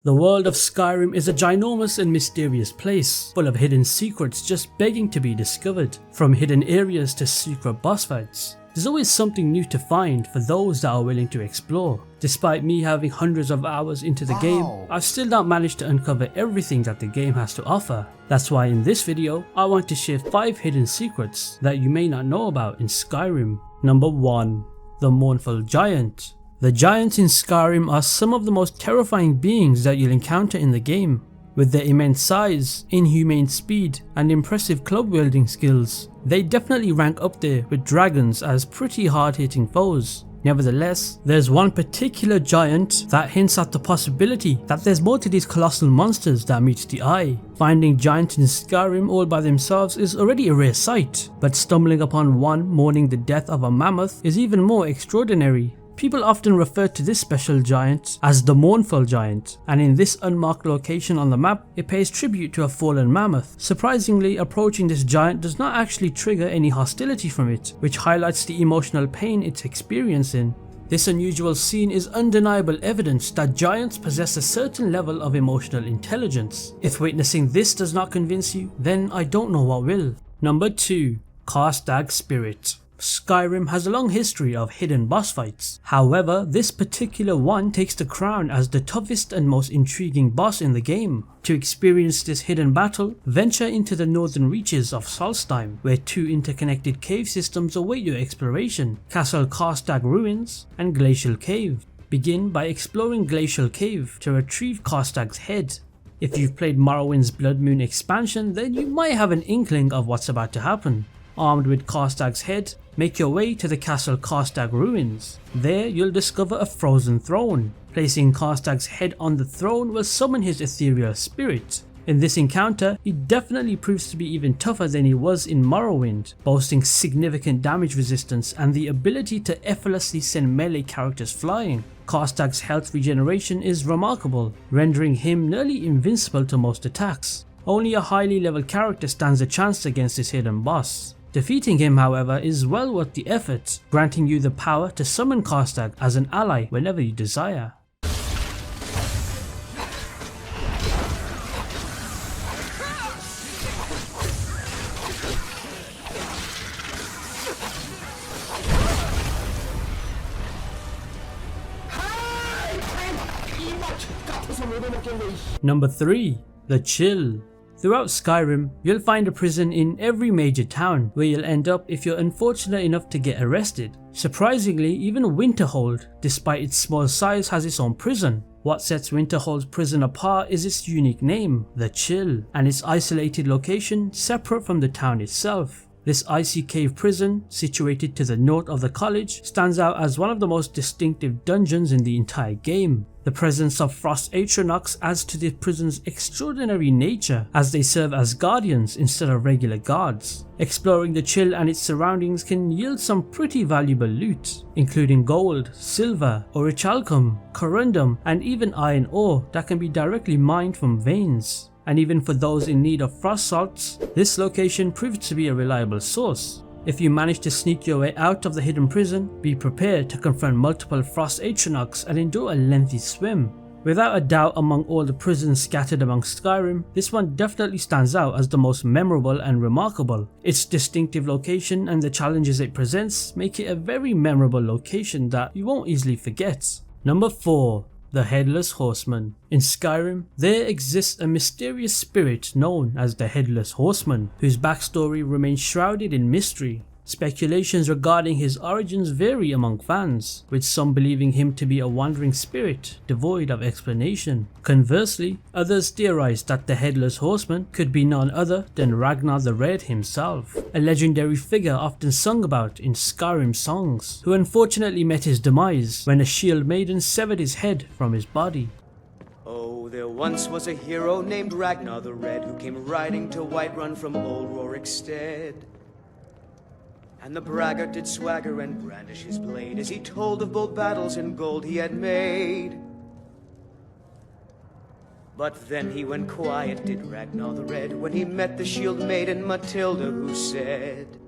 The world of Skyrim is a ginormous and mysterious place, full of hidden secrets just begging to be discovered. From hidden areas to secret boss fights, there's always something new to find for those that are willing to explore. Despite me having hundreds of hours into the game, I've still not managed to uncover everything that the game has to offer. That's why in this video, I want to share 5 hidden secrets that you may not know about in Skyrim. Number 1. The Mournful Giant. The giants in Skyrim are some of the most terrifying beings that you'll encounter in the game. With their immense size, inhumane speed, and impressive club wielding skills, they definitely rank up there with dragons as pretty hard-hitting foes. Nevertheless, there's one particular giant that hints at the possibility that there's more to these colossal monsters that meets the eye. Finding giants in Skyrim all by themselves is already a rare sight, but stumbling upon one mourning the death of a mammoth is even more extraordinary. People often refer to this special giant as the Mournful Giant, and in this unmarked location on the map, it pays tribute to a fallen mammoth. Surprisingly, approaching this giant does not actually trigger any hostility from it, which highlights the emotional pain it's experiencing. This unusual scene is undeniable evidence that giants possess a certain level of emotional intelligence. If witnessing this does not convince you, then I don't know what will. Number 2. Karstag Spirit. Skyrim has a long history of hidden boss fights. However, this particular one takes the crown as the toughest and most intriguing boss in the game. To experience this hidden battle, venture into the northern reaches of Solstheim, where 2 interconnected cave systems await your exploration: Castle Karstag Ruins and Glacial Cave. Begin by exploring Glacial Cave to retrieve Karstag's head. If you've played Morrowind's Blood Moon expansion, then you might have an inkling of what's about to happen. Armed with Karstag's head, make your way to the Castle Karstag Ruins. There you'll discover a frozen throne. Placing Karstag's head on the throne will summon his ethereal spirit. In this encounter, he definitely proves to be even tougher than he was in Morrowind, boasting significant damage resistance and the ability to effortlessly send melee characters flying. Karstag's health regeneration is remarkable, rendering him nearly invincible to most attacks. Only a highly leveled character stands a chance against this hidden boss. Defeating him, however, is well worth the effort, granting you the power to summon Karstag as an ally whenever you desire. Number 3. The Chill. Throughout Skyrim, you'll find a prison in every major town, where you'll end up if you're unfortunate enough to get arrested. Surprisingly, even Winterhold, despite its small size, has its own prison. What sets Winterhold's prison apart is its unique name, the Chill, and its isolated location separate from the town itself. This icy cave prison, situated to the north of the college, stands out as one of the most distinctive dungeons in the entire game. The presence of frost atronachs adds to the prison's extraordinary nature, as they serve as guardians instead of regular guards. Exploring the Chill and its surroundings can yield some pretty valuable loot, including gold, silver, orichalcum, corundum, and even iron ore that can be directly mined from veins. And even for those in need of frost salts, this location proved to be a reliable source. If you manage to sneak your way out of the hidden prison, be prepared to confront multiple frost atronachs and endure a lengthy swim. Without a doubt, among all the prisons scattered amongst Skyrim, this one definitely stands out as the most memorable and remarkable. Its distinctive location and the challenges it presents make it a very memorable location that you won't easily forget. Number 4. The Headless Horseman. In Skyrim, there exists a mysterious spirit known as the Headless Horseman, whose backstory remains shrouded in mystery. Speculations regarding his origins vary among fans, with some believing him to be a wandering spirit devoid of explanation. Conversely, others theorize that the Headless Horseman could be none other than Ragnar the Red himself, a legendary figure often sung about in Skyrim songs, who unfortunately met his demise when a shield maiden severed his head from his body. Oh, there once was a hero named Ragnar the Red, who came riding to Whiterun from old Rorikstead. And the braggart did swagger and brandish his blade as he told of bold battles and gold he had made. But then he went quiet, did Ragnar the Red, when he met the shield maiden Matilda, who said,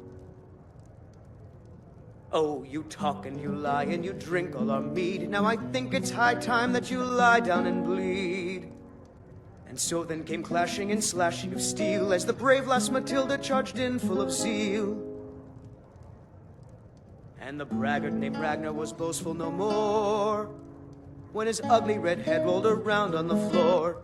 Oh, you talk and you lie and you drink all our mead. Now I think it's high time that you lie down and bleed. And so then came clashing and slashing of steel as the brave lass Matilda charged in full of zeal. And the braggart named Ragnar was boastful no more when his ugly red head rolled around on the floor.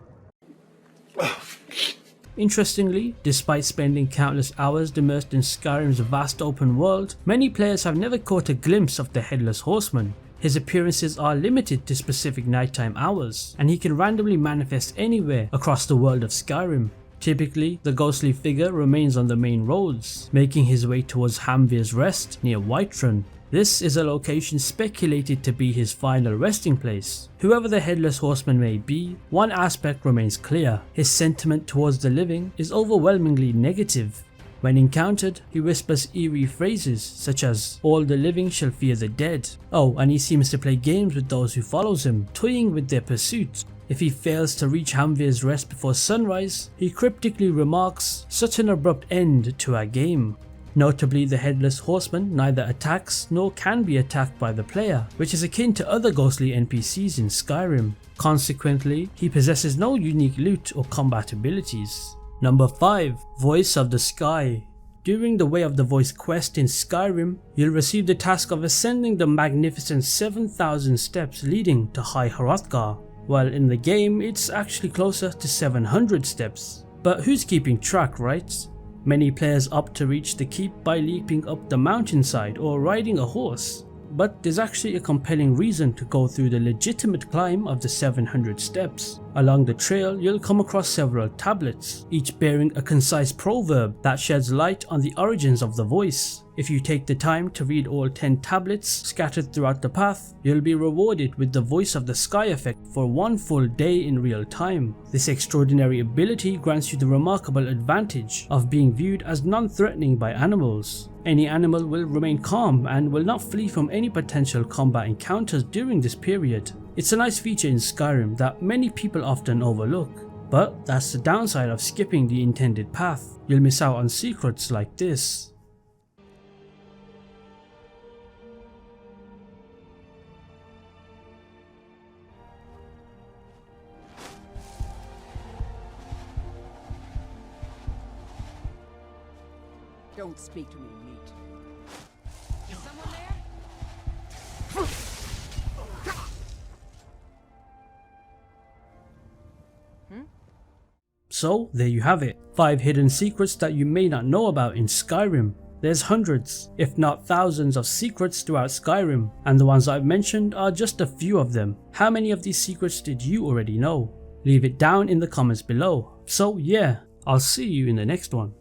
Interestingly, despite spending countless hours immersed in Skyrim's vast open world, many players have never caught a glimpse of the Headless Horseman. His appearances are limited to specific nighttime hours, and he can randomly manifest anywhere across the world of Skyrim. Typically, the ghostly figure remains on the main roads, making his way towards Hamvir's Rest near Whiterun. This is a location speculated to be his final resting place. Whoever the Headless Horseman may be, one aspect remains clear: his sentiment towards the living is overwhelmingly negative. When encountered, he whispers eerie phrases such as, "All the living shall fear the dead." Oh, and he seems to play games with those who follows him, toying with their pursuit. If he fails to reach Hamvir's Rest before sunrise, he cryptically remarks, "Such an abrupt end to our game." Notably, the Headless Horseman neither attacks nor can be attacked by the player, which is akin to other ghostly NPCs in Skyrim. Consequently, he possesses no unique loot or combat abilities. Number 5. Voice of the Sky. During the Way of the Voice quest in Skyrim, you'll receive the task of ascending the magnificent 7,000 steps leading to High Hrothgar. While in the game, it's actually closer to 700 steps. But who's keeping track, right? Many players opt to reach the keep by leaping up the mountainside or riding a horse. But there's actually a compelling reason to go through the legitimate climb of the 700 steps. Along the trail, you'll come across several tablets, each bearing a concise proverb that sheds light on the origins of the voice. If you take the time to read all 10 tablets scattered throughout the path, you'll be rewarded with the Voice of the Sky effect for one full day in real time. This extraordinary ability grants you the remarkable advantage of being viewed as non-threatening by animals. Any animal will remain calm and will not flee from any potential combat encounters during this period. It's a nice feature in Skyrim that many people often overlook. But that's the downside of skipping the intended path. You'll miss out on secrets like this. Don't speak to me, meat. Is someone there? So there you have it, 5 hidden secrets that you may not know about in Skyrim. There's hundreds, if not thousands of secrets throughout Skyrim, and the ones I've mentioned are just a few of them. How many of these secrets did you already know? Leave it down in the comments below. So yeah, I'll see you in the next one.